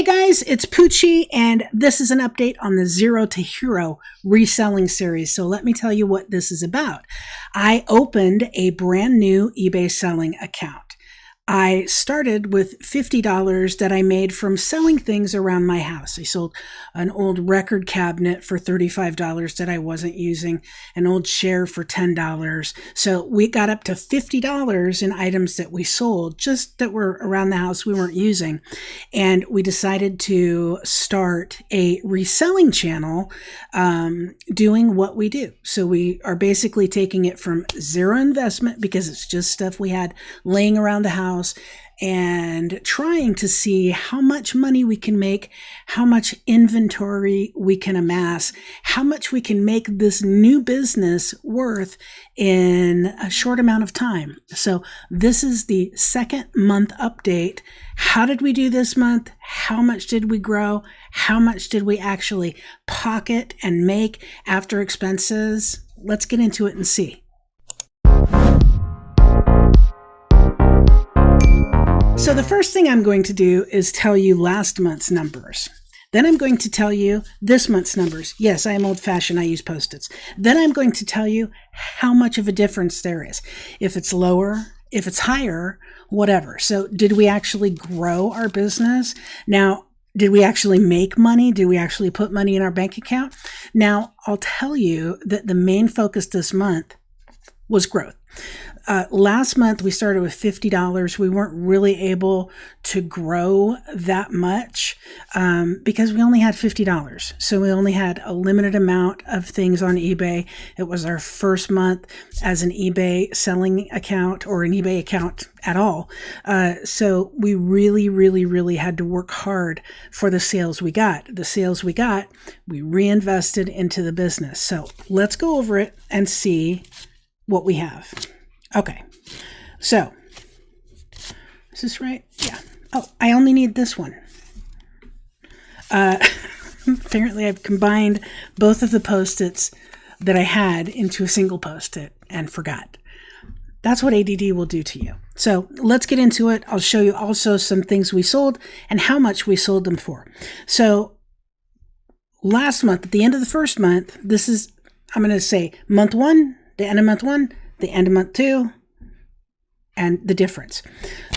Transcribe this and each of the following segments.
Hey guys, it's Poochie, and this is an update on the Zero to Hero reselling series. So let me tell you what this is about. I opened a brand new eBay selling account. I started with $50 that I made from selling things around my house. I sold an old record cabinet for $35 that I wasn't using, an old chair for $10. So we got up to $50 in items that we sold, just that were around the house we weren't using. And we decided to start a reselling channel doing what we do. So we are basically taking it from zero investment, because it's just stuff we had laying around the house, and trying to see how much money we can make, how much inventory we can amass, how much we can make this new business worth in a short amount of time. So this is the second month update. How did we do this month? How much did we grow? How much did we actually pocket and make after expenses? Let's get into it and see. So the first thing I'm going to do is tell you last month's numbers. Then I'm going to tell you this month's numbers. Yes, I am old-fashioned. I use Post-its. Then I'm going to tell you how much of a difference there is. If it's lower, if it's higher, whatever. So did we actually grow our business? Now, did we actually make money? Did we actually put money in our bank account? Now, I'll tell you that the main focus this month was growth. Last month, we started with $50. We weren't really able to grow that much because we only had $50. So we only had a limited amount of things on eBay. It was our first month as an eBay selling account, or an eBay account at all. So we really had to work hard for the sales we got. The sales we got, we reinvested into the business. So let's go over it and see what we have. Okay, so is this right? Yeah. Oh, I only need this one. Apparently I've combined both of the Post-its that I had into a single Post-it and forgot. That's what ADD will do to you. So let's get into it. I'll show you also some things we sold and how much we sold them for. So last month, at the end of the first month, this is, I'm going to say month one, the end of month one, the end of month two, and the difference.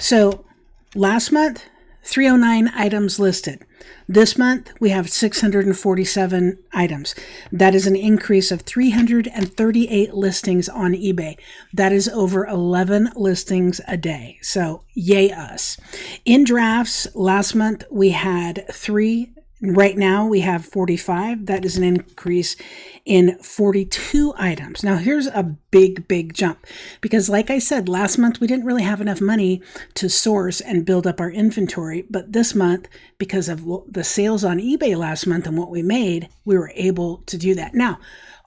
So last month, 309 items listed. This month, we have 647 items. That is an increase of 338 listings on eBay. That is over 11 listings a day. So yay us. In drafts, last month, we had 3. Right now we have 45. That is an increase in 42 items. Now here's a big jump, because like I said, last month we didn't really have enough money to source and build up our inventory. But this month, because of the sales on eBay last month and what we made, we were able to do that. Now,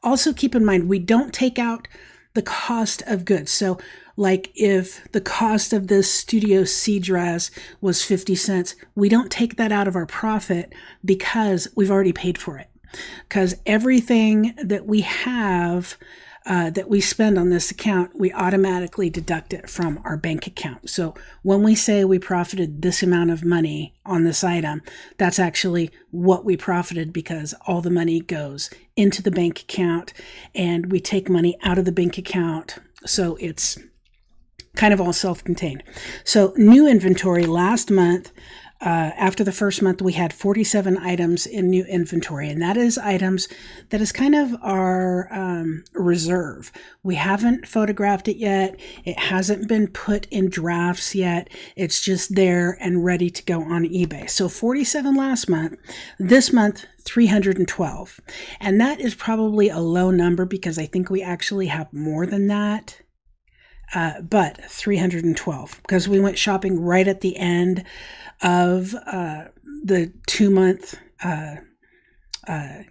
also keep in mind, we don't take out the cost of goods. So like if the cost of this Studio C dress was 50 cents, we don't take that out of our profit because we've already paid for it. Because everything that we have that we spend on this account, we automatically deduct it from our bank account. So when we say we profited this amount of money on this item, that's actually what we profited, because all the money goes into the bank account and we take money out of the bank account. So it's kind of all self-contained. So new inventory last month, after the first month, we had 47 items in new inventory, and that is items that is kind of our reserve. We haven't photographed it yet. It hasn't been put in drafts yet. It's just there and ready to go on eBay. So 47 last month. This month, 312. And that is probably a low number, because I think we actually have more than that. But 312, because we went shopping right at the end of the 2-month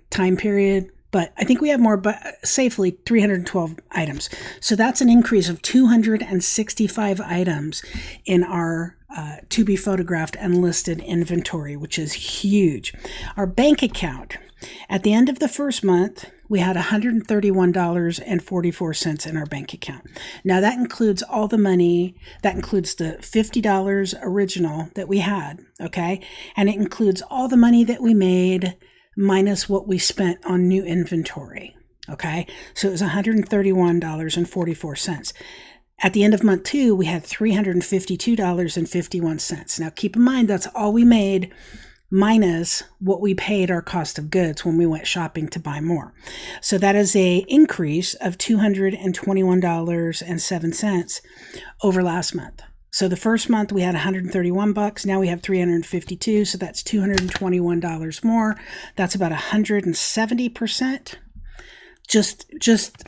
time period. But I think we have more, but safely 312 items. So that's an increase of 265 items in our to be photographed and listed inventory, which is huge. Our bank account at the end of the first month, we had $131.44 in our bank account. Now that includes all the money, that includes the $50 original that we had, okay? And it includes all the money that we made minus what we spent on new inventory, okay? So it was $131.44. At the end of month 2, we had $352.51. Now keep in mind, that's all we made minus what we paid our cost of goods when we went shopping to buy more. So that is a increase of $221.07 over last month. So the first month we had $131, now we have $352, so that's $221 more. That's about 170%. Just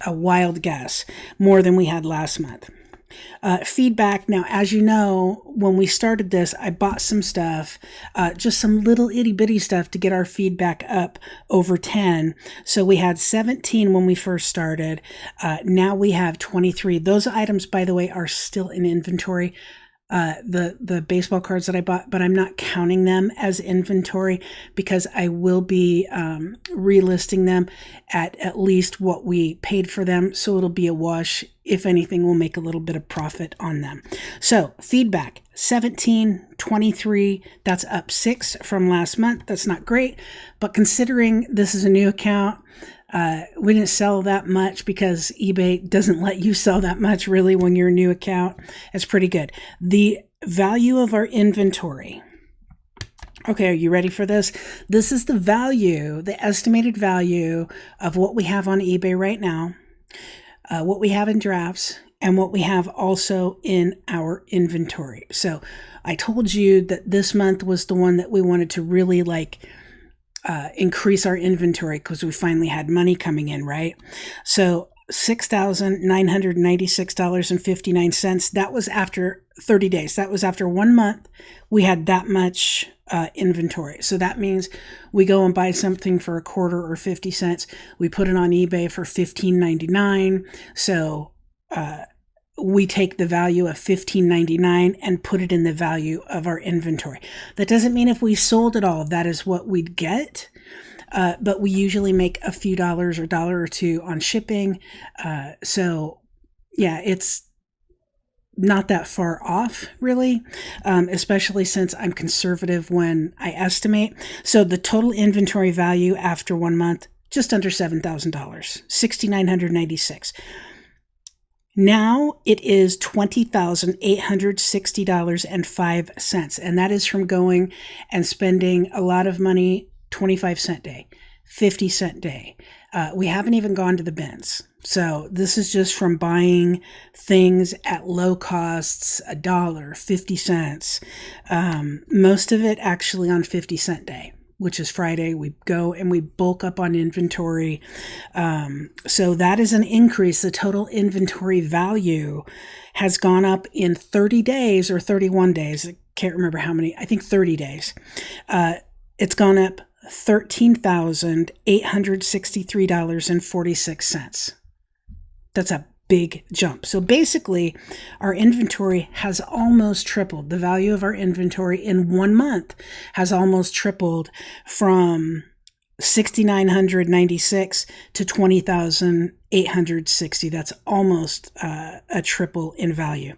a wild guess, more than we had last month. Feedback. Now, as you know, when we started this, I bought some stuff, just some little itty bitty stuff to get our feedback up over 10. So we had 17 when we first started. Now we have 23. Those items, by the way, are still in inventory. The baseball cards that I bought, but I'm not counting them as inventory because I will be relisting them at least what we paid for them. So it'll be a wash. If anything, we'll make a little bit of profit on them. So feedback, 17, 23, that's up 6 from last month. That's not great, but considering this is a new account, we didn't sell that much because eBay doesn't let you sell that much really when you're a new account. It's pretty good. The value of our inventory. Okay, are you ready for this? This is the value, the estimated value of what we have on eBay right now, what we have in drafts, and what we have also in our inventory. So I told you that this month was the one that we wanted to really increase our inventory because we finally had money coming in, right? So $6,996.59. That was after 30 days. That was after 1 month. We had that much inventory. So that means we go and buy something for a quarter or 50 cents. We put it on eBay for $15.99. So we take the value of $15.99 and put it in the value of our inventory. That doesn't mean if we sold it all, that is what we'd get. But we usually make a few dollars or $1 or $2 on shipping. So yeah, it's not that far off really, especially since I'm conservative when I estimate. So the total inventory value after 1 month, just under $7,000, $6,996. Now it is $20,860.05. And that is from going and spending a lot of money, 25-cent day, 50-cent day. We haven't even gone to the bins. So this is just from buying things at low costs, $1, 50 cents. Most of it actually on 50-cent day, which is Friday. We go and we bulk up on inventory. So that is an increase. The total inventory value has gone up in 30 days or 31 days. I can't remember how many. I think 30 days. It's gone up $13,863.46. That's a big jump. So basically, our inventory has almost tripled. The value of our inventory in 1 month has almost tripled from $6,996 to $20,860. That's almost a triple in value,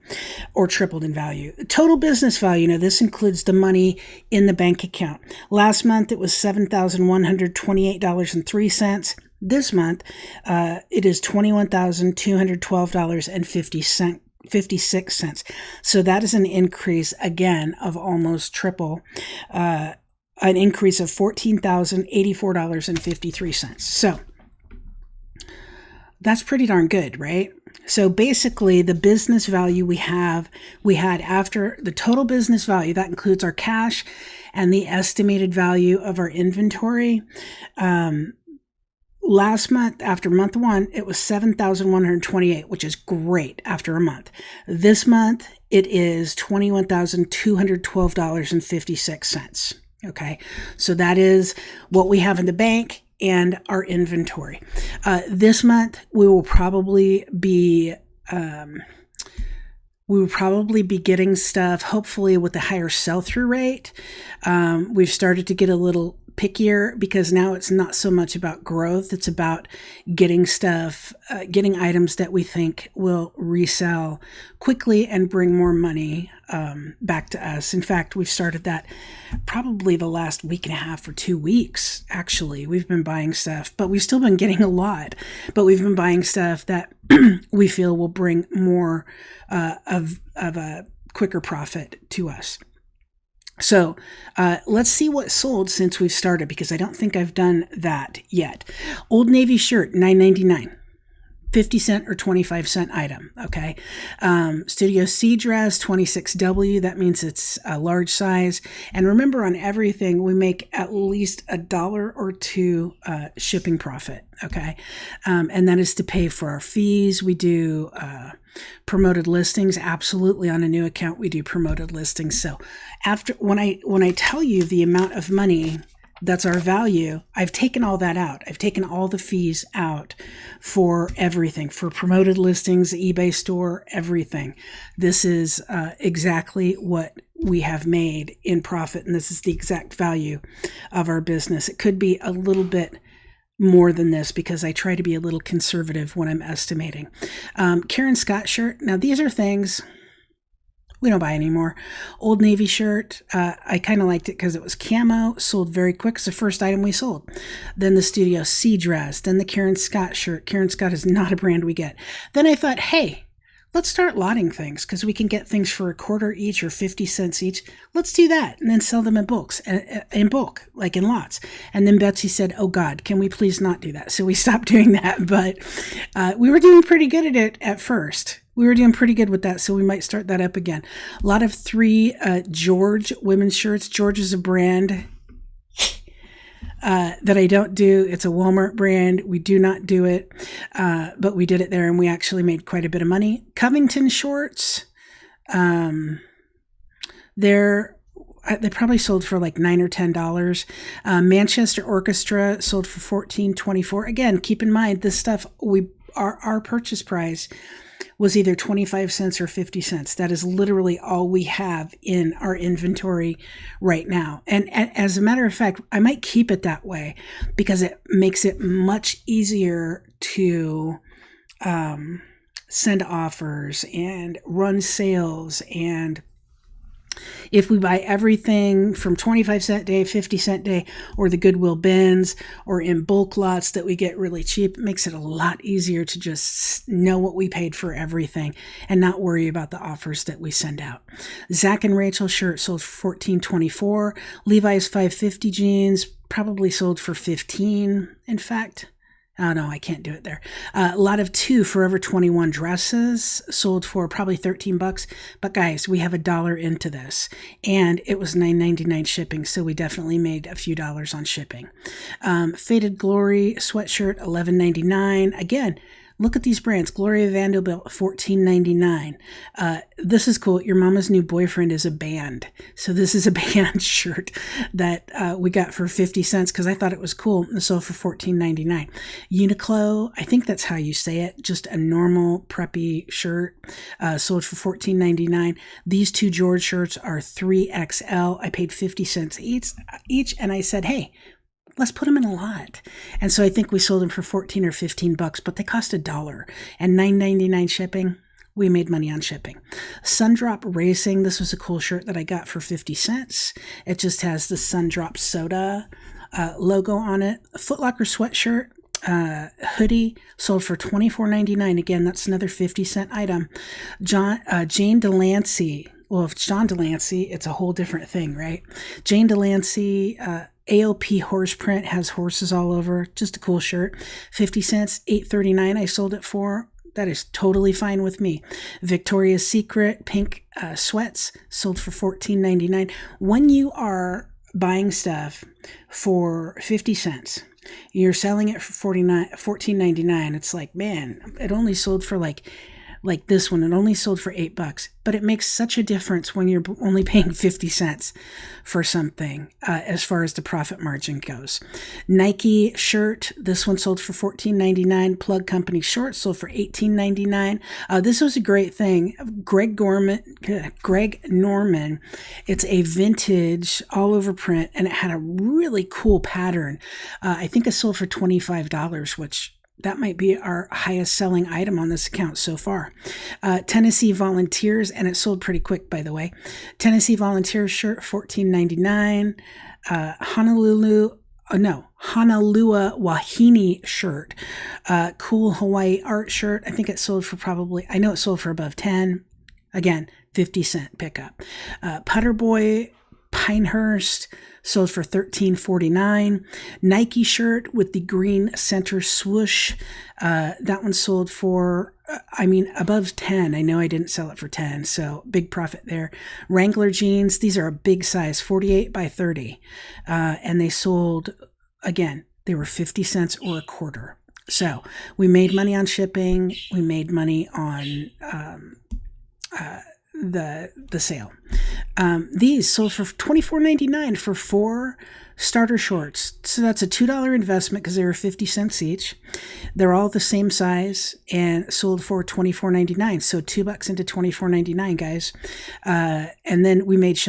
or tripled in value. Total business value. Now, this includes the money in the bank account. Last month, it was $7,128.03. This month, it is $21,212.56. So that is an increase, again, of almost triple, an increase of $14,084.53. So that's pretty darn good, right? So basically, the business value we had after the total business value, that includes our cash and the estimated value of our inventory. Last month, after month 1, it was $7,128, which is great after a month. This month, it is $21,212.56. Okay, so that is what we have in the bank and our inventory. This month, we will probably be We will probably be getting stuff, hopefully with a higher sell-through rate. We've started to get a little pickier because now it's not so much about growth. It's about getting stuff, getting items that we think will resell quickly and bring more money back to us. In fact, we've started that probably the last week and a half or 2 weeks. Actually, we've been buying stuff, but we've still been getting a lot, but we've been buying stuff that we feel will bring more of a quicker profit to us. So let's see what sold since we've started, because I don't think I've done that yet. Old Navy shirt, $9.99. 50-cent or 25-cent item, okay? Studio C dress, 26W. That means it's a large size. And remember, on everything, we make at least $1 or $2 shipping profit, okay? And that is to pay for our fees. We do promoted listings. Absolutely, on a new account, we do promoted listings. So when I tell you the amount of money that's our value, I've taken all that out. I've taken all the fees out for everything, for promoted listings, eBay store, everything. This is exactly what we have made in profit, and this is the exact value of our business. It could be a little bit more than this because I try to be a little conservative when I'm estimating. Karen Scott shirt. Now, these are things we don't buy anymore. Old Navy shirt. I kind of liked it because it was camo, sold very quick. It's the first item we sold. Then the Studio C dress. Then the Karen Scott shirt. Karen Scott is not a brand we get. Then I thought, hey, let's start lotting things because we can get things for $0.25 each or 50 cents each. Let's do that and then sell them in bulk, like in lots. And then Betsy said, oh God, can we please not do that? So we stopped doing that, but we were doing pretty good at it at first. We were doing pretty good with that, so we might start that up again. A lot of 3 George women's shirts. George is a brand that I don't do. It's a Walmart brand. We do not do it, but we did it there, and we actually made quite a bit of money. Covington shorts. They probably sold for like $9 or $10. Manchester Orchestra sold for $14.24. Again, keep in mind this stuff. Our purchase price was either 25 cents or 50 cents. That is literally all we have in our inventory right now. And as a matter of fact, I might keep it that way because it makes it much easier to send offers and run sales. And if we buy everything from 25 cent day, 50 cent day, or the Goodwill bins, or in bulk lots that we get really cheap, it makes it a lot easier to just know what we paid for everything and not worry about the offers that we send out. Zach and Rachel shirt sold for $14.24. Levi's 550 jeans probably sold for $15. In fact, oh no, I can't do it there. A lot of 2 Forever 21 dresses sold for probably $13. But guys, we have $1 into this, and it was $9.99 shipping, so we definitely made a few dollars on shipping. Faded Glory sweatshirt, $11.99. Again, look at these brands. Gloria Vanderbilt, $14.99. This is cool. Your Mama's New Boyfriend is a band. So this is a band shirt that we got for 50 cents because I thought it was cool. It sold for $14.99. Uniqlo, I think that's how you say it, just a normal preppy shirt, sold for $14.99. These 2 George shirts are 3XL. I paid 50 cents each, and I said, hey, let's put them in a lot. And so I think we sold them for $14 or $15, but they cost $1 and $9.99 shipping. We made money on shipping. Sundrop Racing. This was a cool shirt that I got for 50 cents. It just has the Sundrop Soda logo on it. A Foot Locker sweatshirt. Hoodie sold for $24.99. Again, that's another 50-cent item. Jane Delancey. Well, if it's John Delancey, it's a whole different thing, right? Jane Delancey, AOP horse print, has horses all over. Just a cool shirt. 50 cents, $8.39 I sold it for. That is totally fine with me. Victoria's Secret pink sweats sold for $14.99. When you are buying stuff for 50 cents, you're selling it for $14.99. It's like, man, it only sold for like like this one. It only sold for $8, but it makes such a difference when you're only paying 50 cents for something as far as the profit margin goes. Nike shirt, this one sold for $14.99. Plug Company shorts sold for $18.99. This was a great thing. Greg Norman, it's a vintage all over print, and it had a really cool pattern. I think it sold for $25, which that might be our highest selling item on this account so far. Tennessee Volunteers, and it sold pretty quick, by the way. Tennessee Volunteers shirt, $14.99. Honolulu Wahine shirt. Cool Hawaii art shirt. I think it sold for I know it sold for above 10. Again, 50-cent pickup. Putter Boy Pinehurst sold for $13.49. Nike shirt with the green center swoosh. That one sold for, above 10. I know I didn't sell it for 10, so big profit there. Wrangler jeans, these are a big size, 48 by 30. And they sold, again, they were 50 cents or a quarter. So we made money on shipping. We made money on the sale. These sold for $24.99 for 4 starter shorts. So that's a $2 investment because they were 50 cents each. They're all the same size and sold for $24.99. So $2 into $24.99, guys. And then we made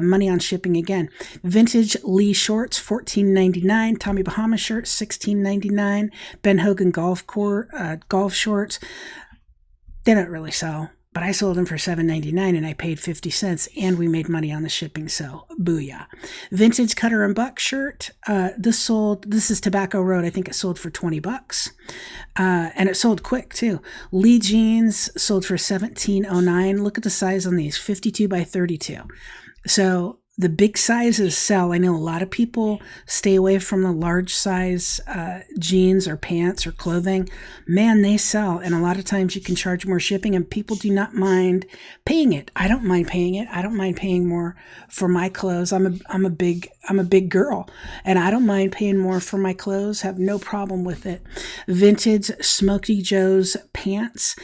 money on shipping again. Vintage Lee shorts, $14.99. Tommy Bahama shirts, $16.99. Ben Hogan golf shorts. They don't really sell, but I sold them for $7.99 and I paid 50 cents and we made money on the shipping. So booyah. Vintage Cutter and Buck shirt. This is Tobacco Road. I think it sold for $20. And it sold quick too. Lee jeans sold for $17.09. Look at the size on these, 52 by 32. So the big sizes sell. I know a lot of people stay away from the large size jeans or pants or clothing. Man, they sell. And a lot of times you can charge more shipping and people do not mind paying it. I don't mind paying it. I don't mind paying more for my clothes. I'm a big girl and I don't mind paying more for my clothes. Have no problem with it. Vintage Smokey Joe's pants.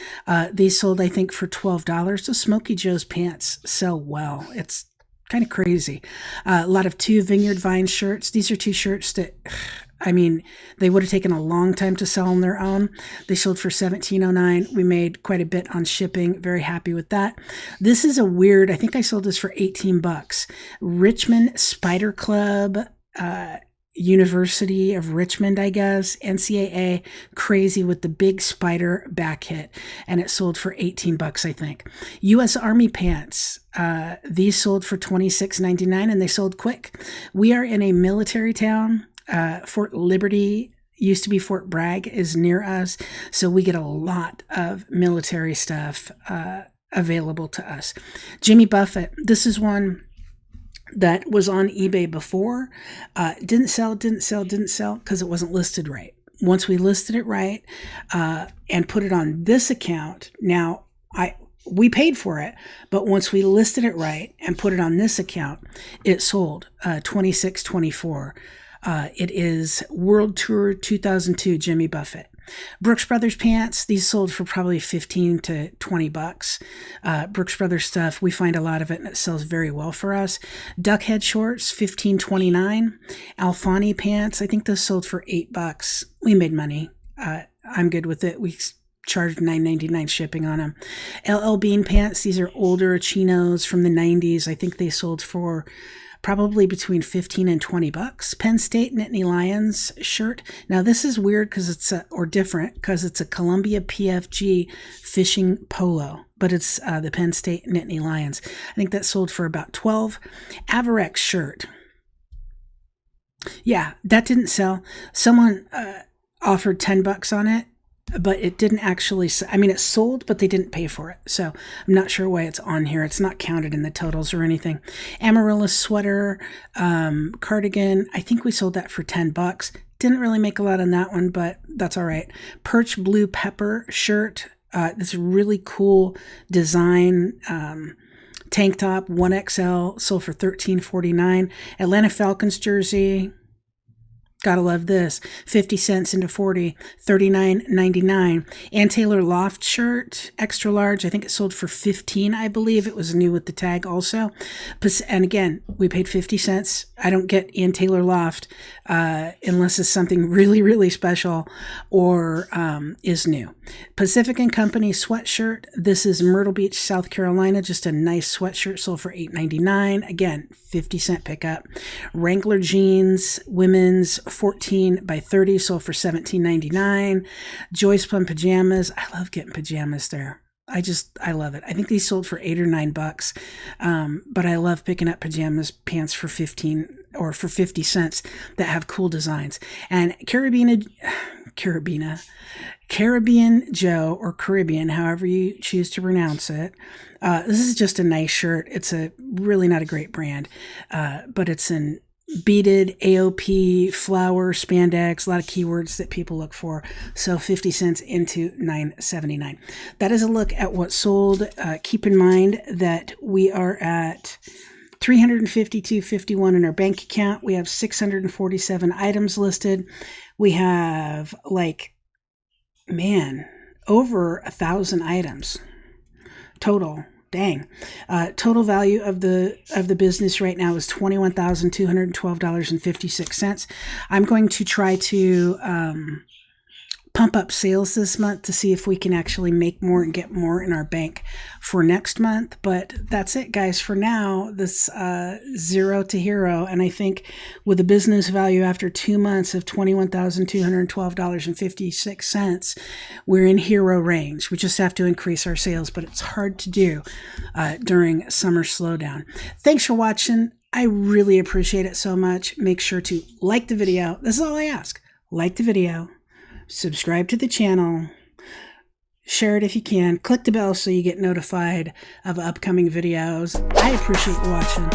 These sold, I think, for $12. The Smokey Joe's pants sell well. It's kind of crazy. A lot of 2 Vineyard Vine shirts. These are 2 shirts that, they would have taken a long time to sell on their own. They sold for $17.09. We made quite a bit on shipping. Very happy with that. This is I think I sold this for $18. Richmond Spider Club, University of Richmond, I guess, NCAA, crazy with the big spider back hit, and it sold for $18, I think. U.S. Army pants, these sold for $26.99, and they sold quick. We are in a military town. Fort Liberty, used to be Fort Bragg, is near us, so we get a lot of military stuff available to us. Jimmy Buffett, this is one that was on eBay before, didn't sell because it wasn't listed right. Once we listed it right and put it on this account, now we paid for it, but once we listed it right and put it on this account, it sold $26.24. It is World Tour 2002 Jimmy Buffett. Brooks Brothers pants, these sold for probably $15 to $20. Brooks Brothers stuff, we find a lot of it and it sells very well for us. Duckhead shorts, $15.29. Alfani pants, I think those sold for $8. We made money. I'm good with it. We charged $9.99 shipping on them. LL Bean pants, these are older chinos from the 90s. I think they sold for probably between $15 and $20. Penn State Nittany Lions shirt. Now this is weird because different because it's a Columbia PFG fishing polo, but it's the Penn State Nittany Lions. I think that sold for about $12. Averex shirt. Yeah, that didn't sell. Someone offered $10 on it, but it didn't actually, it sold, but they didn't pay for it. So I'm not sure why it's on here. It's not counted in the totals or anything. Amaryllis sweater, cardigan. I think we sold that for $10. Didn't really make a lot on that one, but that's all right. Perch Blue Pepper shirt. This really cool design, tank top, 1XL, sold for $13.49. Atlanta Falcons jersey. Gotta love this. 50 cents into 40, $39.99. Ann Taylor Loft shirt, extra large. I think it sold for 15, I believe. It was new with the tag also. And again, we paid 50 cents. I don't get Ann Taylor Loft unless it's something really, really special or is new. Pacific & Company sweatshirt. This is Myrtle Beach, South Carolina. Just a nice sweatshirt, sold for $8.99. Again, 50-cent pickup. Wrangler jeans, women's, 14 by 30, sold for $17.99. Joyce Plum pajamas. I love getting pajamas there. I love it. I think these sold for $8 or $9. But I love picking up pajamas, pants for 15 or for 50 cents that have cool designs. And Caribbean Joe, or Caribbean, however you choose to pronounce it. This is just a nice shirt. It's a really not a great brand, but it's an beaded AOP, flower, spandex, a lot of keywords that people look for. So 50 cents into $9.79. That is a look at what sold. Keep in mind that we are at $352.51 in our bank account. We have 647 items listed. We have over 1,000 items total. Dang. Total value of the business right now is $21,212.56. I'm going to try to pump up sales this month to see if we can actually make more and get more in our bank for next month. But that's it, guys. For now, this zero to hero. And I think with a business value after 2 months of $21,212.56, we're in hero range. We just have to increase our sales, but it's hard to do during summer slowdown. Thanks for watching. I really appreciate it so much. Make sure to like the video. This is all I ask. Like the video. Subscribe to the channel, share it if you can, click the bell so you get notified of upcoming videos. I appreciate you watching.